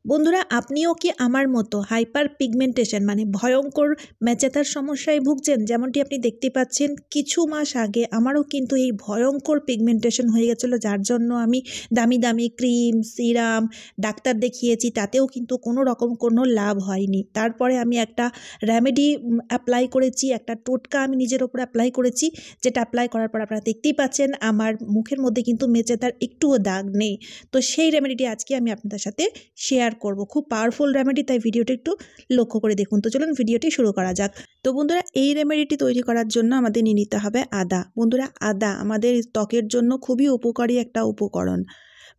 বন্ধুরা, আপনিও কি আমার মতো হাইপার পিগমেন্টেশন মানে ভয়ঙ্কর মেচেতার সমস্যায় ভুগছেন? যেমনটি আপনি দেখতে পাচ্ছেন, কিছু মাস আগে আমারও কিন্তু এই ভয়ঙ্কর পিগমেন্টেশন হয়ে গেছিলো, যার জন্য আমি দামি দামি ক্রিম, সিরাম, ডাক্তার দেখিয়েছি, তাতেও কিন্তু কোনো রকম কোনো লাভ হয়নি। তারপরে আমি একটা রেমেডি অ্যাপ্লাই করেছি, একটা টোটকা আমি নিজের ওপর অ্যাপ্লাই করেছি, যেটা অ্যাপ্লাই করার পর আপনারা দেখতেই পাচ্ছেন আমার মুখের মধ্যে কিন্তু মেচেতার একটুও দাগ নেই। তো সেই রেমেডিটি আজকে আমি আপনাদের সাথে শেয়ার করব। খুব পাওয়ারফুল রেমেডি, তাই ভিডিওটা একটু লক্ষ্য করে দেখুন। তো চলুন ভিডিওটি শুরু করা যাক। তো বন্ধুরা, এই রেমেডিটি তৈরি করার জন্য আমাদের নিয়ে নিতে হবে আদা। বন্ধুরা, আদা আমাদের ত্বকের জন্য খুবই উপকারী একটা উপকরণ।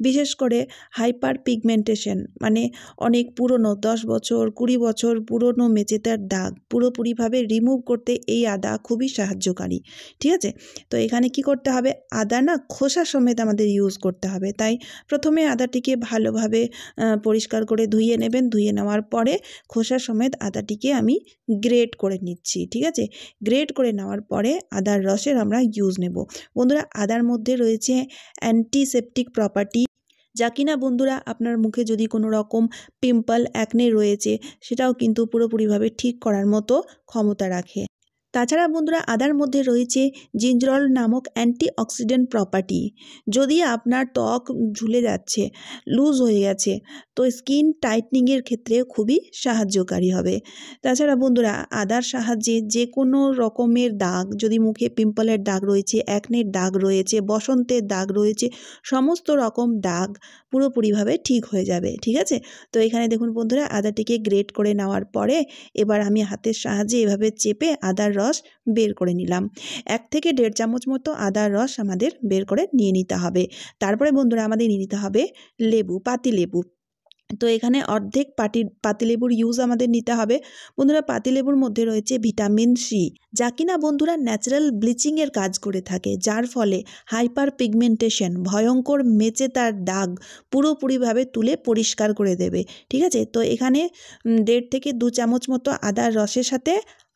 বিশেষ করে হাইপার পিগমেন্টেশন মানে অনেক পুরনো 10 বছর 20 বছর পুরনো মেচেতার দাগ পুরোপুরিভাবে রিমুভ করতে এই আদা খুবই সাহায্যকারী। ঠিক আছে? তো এখানে কি করতে হবে, আদা না খোসা সমেত আমাদের ইউজ করতে হবে। তাই প্রথমে আদাটিকে ভালোভাবে পরিষ্কার করে ধুয়ে নেবেন। ধুয়ে নেওয়ার পরে খোসা সমেত আদাটিকে আমি গ্রেট করে নিচ্ছি। ঠিক আছে? গ্রেট করে নেওয়ার পরে আদার রসের আমরা ইউজ নেব। বন্ধুরা, আদার মধ্যে রয়েছে অ্যান্টিসেপটিক প্রপার্টি, যা কিনা বন্ধুরা আপনার মুখে যদি কোনো রকম পিম্পল, অ্যাকনে রয়েছে, সেটাও কিন্তু পুরোপুরিভাবে ঠিক করার মতো ক্ষমতা রাখে। তাছাড়া বন্ধুরা, আদার মধ্যে রয়েছে জিঞ্জারল নামক অ্যান্টিঅক্সিডেন্ট প্রপার্টি। যদি আপনার ত্বক ঝুলে যাচ্ছে, লুজ হয়ে গেছে, তো স্কিন টাইটনিংয়ের ক্ষেত্রে খুবই সাহায্যকারী হবে। তাছাড়া বন্ধুরা, আদার সাহায্যে যে কোনো রকমের দাগ, যদি মুখে পিম্পলের দাগ রয়েছে, অ্যাকনের দাগ রয়েছে, বসন্তের দাগ রয়েছে, সমস্ত রকম দাগ পুরোপুরিভাবে ঠিক হয়ে যাবে। ঠিক আছে? তো এখানে দেখুন বন্ধুরা, আদাটিকে গ্রেট করে নেওয়ার পরে এবার আমি হাতের সাহায্যে এভাবে চেপে আদার রস বের করে নিলাম। 1 থেকে 1.5 চামচ মতো আদার রস আমাদের বের করে নিয়ে নিতে হবে। তারপরে বন্ধুরা, আমাদের নিয়ে নিতে হবে লেবু, পাতিলেবু। তো এখানে অর্ধেক পাতিলেবুর ইউজ আমাদের নিতে হবে। বন্ধুরা, পাতিলেবুর মধ্যে রয়েছে ভিটামিন সি, যা কিনা বন্ধুরা ন্যাচারাল ব্লিচিংয়ের কাজ করে থাকে, যার ফলে হাইপার পিগমেন্টেশন ভয়ঙ্কর মেচেতার দাগ পুরোপুরিভাবে তুলে পরিষ্কার করে দেবে। ঠিক আছে? তো এখানে 1.5 থেকে 2 চামচ মতো আদার রসের সাথে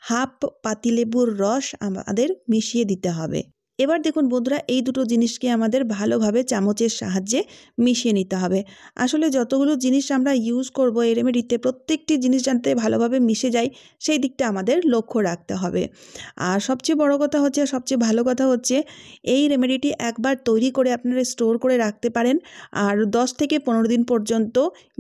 হাফ পাতিলেবুর রস আমাদের মিশিয়ে দিতে হবে। এবার দেখুন বন্ধুরা, এই দুটো জিনিসকে আমাদের ভালোভাবে চামচের সাহায্যে মিশিয়ে নিতে হবে। আসলে যতগুলো জিনিস আমরা ইউজ করব এই রেমেডিতে, প্রত্যেকটি জিনিস যাতে ভালোভাবে মিশে যায় সেই দিকটা আমাদের লক্ষ্য রাখতে হবে। আর সবচেয়ে বড় কথা হচ্ছে, সবচেয়ে ভালো কথা হচ্ছে, এই রেমেডিটি একবার তৈরি করে আপনারা স্টোর করে রাখতে পারেন আর 10 থেকে 15 দিন পর্যন্ত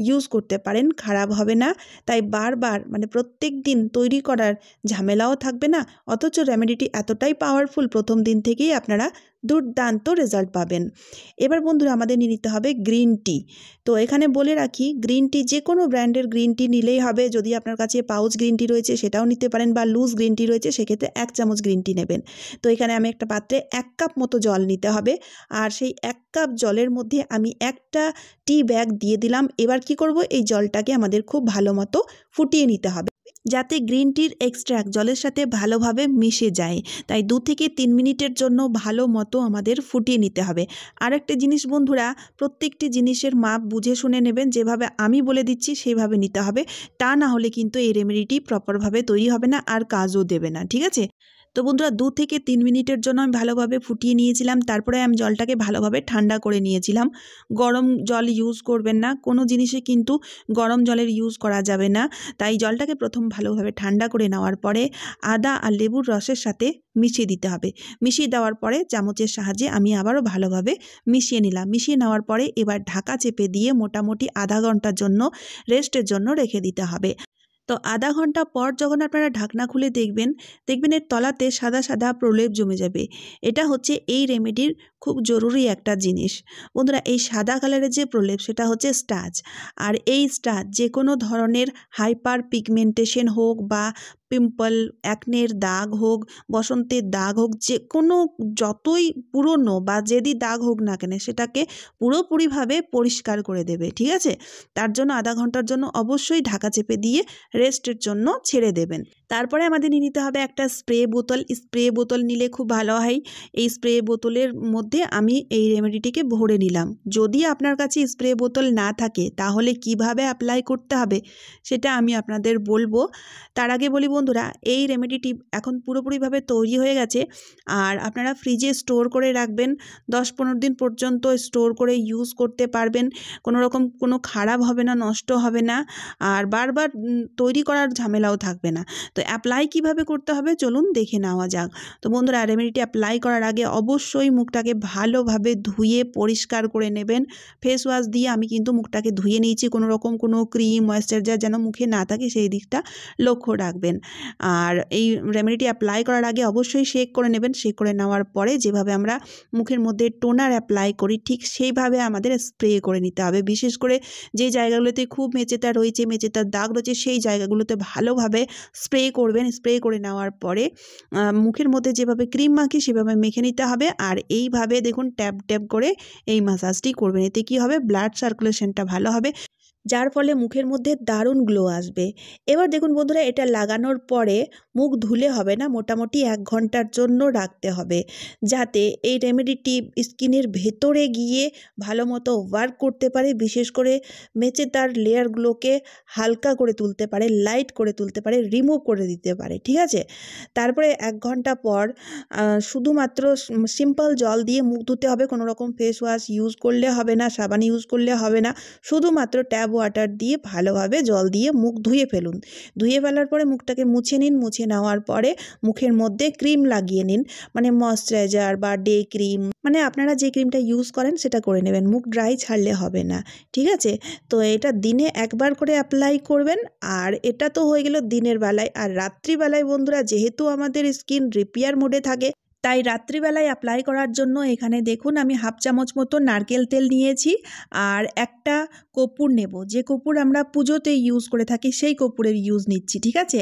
ইউজ করতে পারেন, খারাপ হবে না। তাই বারবার মানে প্রত্যেক দিন তৈরি করার ঝামেলাও থাকবে না, অথচ রেমেডিটি এতটাই পাওয়ারফুল, প্রথম দিন থেকেই আপনারা দুর্দান্ত রেজাল্ট পাবেন। এবার বন্ধুরা, আমাদের নিয়ে নিতে হবে গ্রিন টি। তো এখানে বলে রাখি, গ্রিন টি যে কোনো ব্র্যান্ডের গ্রিন টি নিলেই হবে। যদি আপনার কাছে পাউচ গ্রিন টি রয়েছে সেটাও নিতে পারেন, বা লুজ গ্রিন টি রয়েছে সেক্ষেত্রে 1 চামচ গ্রিন টি নেবেন। তো এখানে আমি একটা পাত্রে 1 কাপ মতো জল নিতে হবে, আর সেই 1 কাপ জলের মধ্যে আমি একটা টি ব্যাগ দিয়ে দিলাম। এবার কি করব, এই জলটাকে আমাদের খুব ভালো মতো ফুটিয়ে নিতে হবে, যাতে গ্রিন টির এক্সট্রাক্ট জলের সাথে ভালোভাবে মিশে যায়। তাই 2 থেকে 3 মিনিটের জন্য ভালো মতো আমাদের ফুটিয়ে নিতে হবে। আর একটা জিনিস বন্ধুরা, প্রত্যেকটি জিনিসের মাপ বুঝে শুনে নেবেন, যেভাবে আমি বলে দিচ্ছি সেইভাবে নিতে হবে। তা না হলে কিন্তু এই রেমেডিটি প্রপারভাবে তৈরি হবে না আর কাজও দেবে না। ঠিক আছে? তো বন্ধুরা, 2 থেকে 3 মিনিটের জন্য আমি ভালোভাবে ফুটিয়ে নিয়েছিলাম। তারপরে আমি জলটাকে ভালোভাবে ঠান্ডা করে নিয়েছিলাম। গরম জল ইউজ করবেন না, কোনো জিনিসে কিন্তু গরম জলের ইউজ করা যাবে না। তাই জলটাকে প্রথম ভালোভাবে ঠান্ডা করে নেওয়ার পরে আদা আর লেবুর রসের সাথে মিশিয়ে দিতে হবে। মিশিয়ে দেওয়ার পরে চামচের সাহায্যে আমি আবারও ভালোভাবে মিশিয়ে নিলাম। মিশিয়ে নেওয়ার পরে এবার ঢাকা চেপে দিয়ে মোটামুটি আধা ঘন্টার জন্য রেস্টের জন্য রেখে দিতে হবে। তো আধা ঘন্টা পর যখন আপনারা ঢাকনা খুলে দেখবেন এর তলাতে সাদা সাদা প্রলেপ জমে যাবে। এটা হচ্ছে এই রেমেডির খুব জরুরি একটা জিনিস। বন্ধুরা, এই সাদা কালারের যে প্রলেপ সেটা হচ্ছে স্টার্চ। আর এই স্টার্চ যে কোনো ধরনের হাইপার পিগমেন্টেশন হোক, বা পিম্পল, অ্যাকনের দাগ হোক, বসন্তের দাগ হোক, যে কোনো যতই পুরনো বা যেদি দাগ হোক না কেন, সেটাকে পুরোপুরিভাবে পরিষ্কার করে দেবে। ঠিক আছে? তার জন্য আধা ঘন্টার জন্য অবশ্যই ঢাকা চেপে দিয়ে রেস্টের জন্য ছেড়ে দেবেন। তারপরে আমাদের নিয়ে নিতে হবে একটা স্প্রে বোতল। স্প্রে বোতল নিলে খুব ভালো হয়। এই স্প্রে বোতলের মধ্যে মধ্যে আমি এই রেমেডিটিকে ভরে নিলাম। যদি আপনার কাছে স্প্রে বোতল না থাকে তাহলে কিভাবে অ্যাপ্লাই করতে হবে সেটা আমি আপনাদের বলবো। তার আগে বলি বন্ধুরা, এই রেমেডিটি এখন পুরোপুরিভাবে তৈরি হয়ে গেছে, আর আপনারা ফ্রিজে স্টোর করে রাখবেন। 10-15 দিন পর্যন্ত স্টোর করে ইউজ করতে পারবেন। কোনো রকম কোনো খারাপ হবে না, নষ্ট হবে না, আর বারবার তৈরি করার ঝামেলাও থাকবে না। তো অ্যাপ্লাই কিভাবে করতে হবে চলুন দেখে নেওয়া যাক। তো বন্ধুরা, রেমেডিটি অ্যাপ্লাই করার আগে অবশ্যই মুখটাকে ভালোভাবে ধুয়ে পরিষ্কার করে নেবেন। ফেস ওয়াশ দিয়ে আমি কিন্তু মুখটাকে ধুয়ে নিয়েছি, কোনো রকম কোনো ক্রিম ময়েশ্চারাইজার যেন মুখে না থাকে সেই দিকটা লক্ষ্য রাখবেন। আর এই রেমেডিটি অ্যাপ্লাই করার আগে অবশ্যই শেক করে নেবেন। শেক করে নেওয়ার পরে যেভাবে আমরা মুখের মধ্যে টোনার অ্যাপ্লাই করি ঠিক সেইভাবে আমাদের স্প্রে করে নিতে হবে। বিশেষ করে যে জায়গাগুলোতে খুব মেচেতা রয়েছে, মেচেতার দাগ রয়েছে, সেই জায়গাগুলোতে ভালোভাবে স্প্রে করবেন। স্প্রে করে নেওয়ার পরে মুখের মধ্যে যেভাবে ক্রিম মাখি সেভাবে মেখে নিতে হবে। আর এইভাবে দেখুন ট্যাপ ট্যাপ করে এই মাসাজটি করবেন। এতে কী হবে, ব্লাড সার্কুলেশনটা ভালো হবে, যার ফলে মুখের মধ্যে দারুণ গ্লো আসবে। এবার দেখুন বন্ধুরা, এটা লাগানোর পরে মুখ ধুলে হবে না, মোটামুটি 1 ঘন্টার জন্য রাখতে হবে, যাতে এই রেমেডিটি স্কিনের ভেতরে গিয়ে ভালো মতো ওয়ার্ক করতে পারে। বিশেষ করে মেচেদার লেয়ারগুলোকে হালকা করে তুলতে পারে, লাইট করে তুলতে পারে, রিমুভ করে দিতে পারে, ঠিক আছে। তারপরে 1 ঘন্টা পর শুধুমাত্র সিম্পল জল দিয়ে মুখ ধুতে হবে। কোনো রকম ফেস ওয়াশ ইউজ করলে হবে না, সাবান ইউজ করলে হবে না, শুধুমাত্র ট্যাপ ওয়াটার দিয়ে ভালোভাবে জল দিয়ে মুখ ধুয়ে ফেলুন। ধুয়ে ফেলার পরে মুখটাকে মুছে নিন। মুছে নেওয়ার পরে মুখের মধ্যে ক্রিম লাগিয়ে নিন, মানে ময়েশ্চারাইজার বা ডে ক্রিম, মানে আপনারা যে ক্রিমটা ইউজ করেন সেটা করে নেবেন। মুখ ড্রাই ছাড়লে হবে না, ঠিক আছে। তো এটা দিনে 1 বার করে অ্যাপ্লাই করবেন। আর এটা তো হয়ে গেল দিনের বেলায়। আর রাত্রিবেলায় বন্ধুরা, যেহেতু আমাদের স্কিন রিপেয়ার মোডে থাকে, তাই রাত্রিবেলায় অ্যাপ্লাই করার জন্য এখানে দেখুন আমি 1/2 চামচ মতো নারকেল তেল নিয়েছি, আর একটা কর্পূর নেব। যে কর্পূর আমরা পুজোতে ইউজ করে থাকি সেই কর্পূরের ইউজ নিচ্ছি, ঠিক আছে।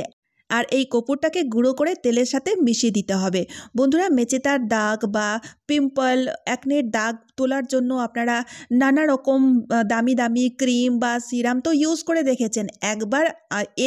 আর এই কর্পূরটাকে গুঁড়ো করে তেলের সাথে মিশিয়ে দিতে হবে। বন্ধুরা, মেচেদার দাগ বা পিম্পল, অ্যাকনের দাগ তোলার জন্য আপনারা নানা রকম দামি দামি ক্রিম বা সিরাম তো ইউজ করে দেখেছেন। একবার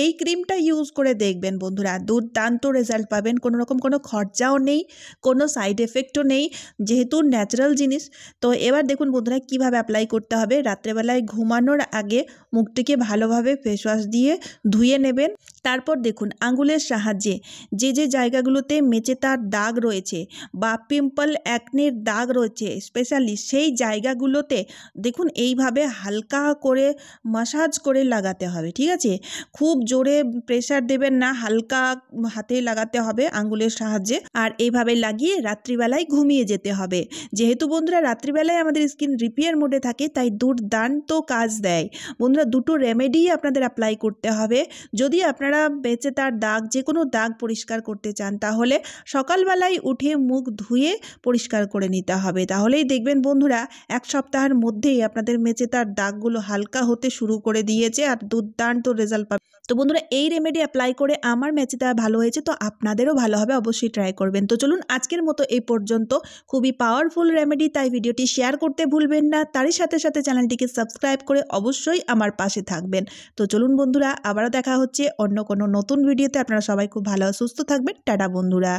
এই ক্রিমটা ইউজ করে দেখবেন বন্ধুরা, দুর্দান্ত রেজাল্ট পাবেন। কোনো রকম কোনো খরচাও নেই, কোনো সাইড এফেক্টও নেই, যেহেতু ন্যাচারাল জিনিস। তো এবার দেখুন বন্ধুরা কীভাবে অ্যাপ্লাই করতে হবে। রাত্রেবেলায় ঘুমানোর আগে মুখটিকে ভালোভাবে ফেস ওয়াশ দিয়ে ধুয়ে নেবেন। তারপর দেখুন আঙুলের সাহায্যে যে যে জায়গাগুলোতে মেচেদার দাগ রয়েছে বা পিম্পল অ্যাকনের দাগ রয়েছে স্পেশালি সেই জায়গাগুলোতে দেখুন এইভাবে হালকা করে মাসাজ করে লাগাতে হবে, ঠিক আছে। খুব জোরে প্রেসার দেবেন না, হালকা হাতে লাগাতে হবে আঙুলের সাহায্যে। আর এইভাবে লাগিয়ে রাত্রিবেলায় ঘুমিয়ে যেতে হবে। যেহেতু বন্ধুরা রাত্রিবেলায় আমাদের স্কিন রিপেয়ার মোডে থাকে, তাই দুর্দান্ত কাজ দেয়। বন্ধুরা, দুটো রেমেডি আপনাদের অ্যাপ্লাই করতে হবে। যদি আপনারা মেচেদার দাগ, যে কোনো দাগ পরিষ্কার করতে চান, তাহলে সকালবেলায় উঠে মুখ ধুয়ে পরিষ্কার করে নিতে হবে। তাহলেই দেখবেন বন্ধুরা 1 সপ্তাহের মধ্যেই আপনাদের মেচেদার দাগগুলো হালকা হতে শুরু করে দিয়েছে, আর দুর্দান্ত রেজাল্ট পাবে। তো বন্ধুরা, এই রেমেডি অ্যাপ্লাই করে আমার মেচেদা ভালো হয়েছে, তো আপনাদেরও ভালো হবে, অবশ্যই ট্রাই করবেন। তো চলুন আজকের মতো এই পর্যন্ত। খুবই পাওয়ারফুল রেমেডি, তাই ভিডিওটি শেয়ার করতে ভুলবেন না। তারই সাথে সাথে চ্যানেলটিকে সাবস্ক্রাইব করে অবশ্যই আমার পাশে থাকবেন। তো চলুন বন্ধুরা, আবারও দেখা হচ্ছে অন্য কোনো নতুন ভিডিওতে। আপনারা সবাই খুব ভালো সুস্থ থাকবেন। টাটা বন্ধুরা।